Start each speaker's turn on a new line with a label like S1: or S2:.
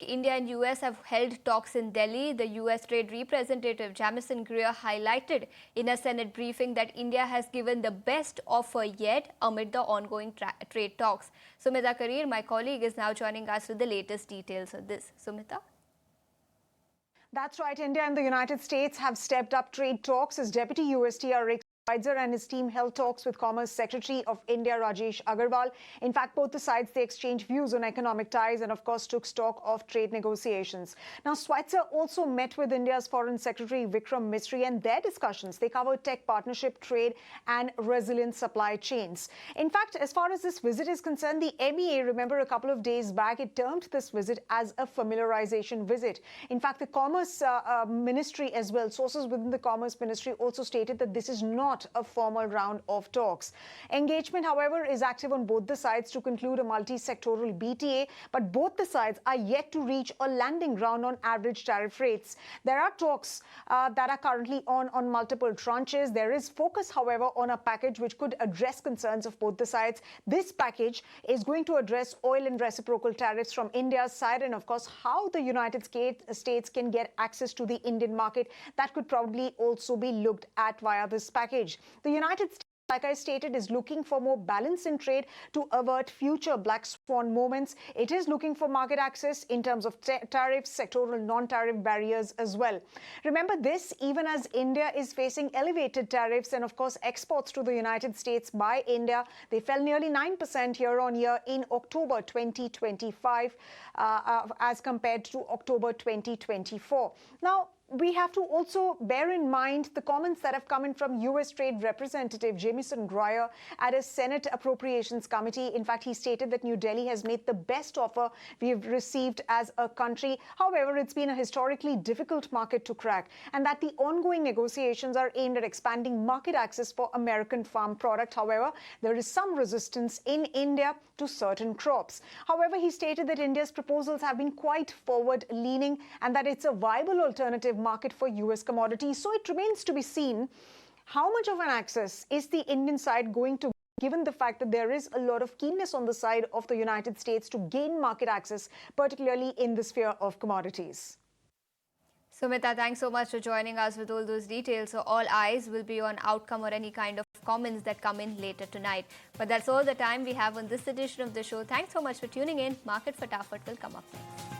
S1: India and US have held talks in Delhi. The US Trade Representative Jamison Greer highlighted in a Senate briefing that India has given the best offer yet amid the ongoing trade talks. Sumita Karir, my colleague, is now joining us with the latest details on this. Sumita?
S2: That's right. India and the United States have stepped up trade talks as Deputy USTR Rick Schweitzer and his team held talks with Commerce Secretary of India, Rajesh Agarwal. In fact, both the sides, they exchanged views on economic ties and, of course, took stock of trade negotiations. Now, Schweitzer also met with India's Foreign Secretary Vikram Misri, and their discussions, they covered tech partnership, trade and resilient supply chains. In fact, as far as this visit is concerned, the MEA, remember a couple of days back, it termed this visit as a familiarization visit. In fact, the Commerce Ministry as well, sources within the Commerce Ministry also stated that this is not a formal round of talks. Engagement, however, is active on both the sides to conclude a multi-sectoral BTA, but both the sides are yet to reach a landing ground on average tariff rates. There are talks that are currently on multiple tranches. There is focus, however, on a package which could address concerns of both the sides. This package is going to address oil and reciprocal tariffs from India's side and, of course, how the United States can get access to the Indian market. That could probably also be looked at via this package. The United States, like I stated, is looking for more balance in trade to avert future black swan moments. It is looking for market access in terms of tariffs, sectoral non-tariff barriers as well. Remember this, even as India is facing elevated tariffs and, of course, exports to the United States by India, they fell nearly 9% year-on-year in October 2025 as compared to October 2024. Now, we have to also bear in mind the comments that have come in from U.S. Trade Representative Jamison Greer at a Senate Appropriations Committee. In fact, he stated that New Delhi has made the best offer we have received as a country. However, it's been a historically difficult market to crack, and that the ongoing negotiations are aimed at expanding market access for American farm product. However, there is some resistance in India to certain crops. However, he stated that India's proposals have been quite forward-leaning and that it's a viable alternative market for US commodities. So it remains to be seen how much of an access is the Indian side going to, given the fact that there is a lot of keenness on the side of the United States to gain market access, particularly in the sphere of commodities.
S1: Sumita, thanks so much for joining us with all those details. So all eyes will be on outcome or any kind of comments that come in later tonight. But that's all the time we have on this edition of the show. Thanks so much for tuning in. Market Fatafat will come up next.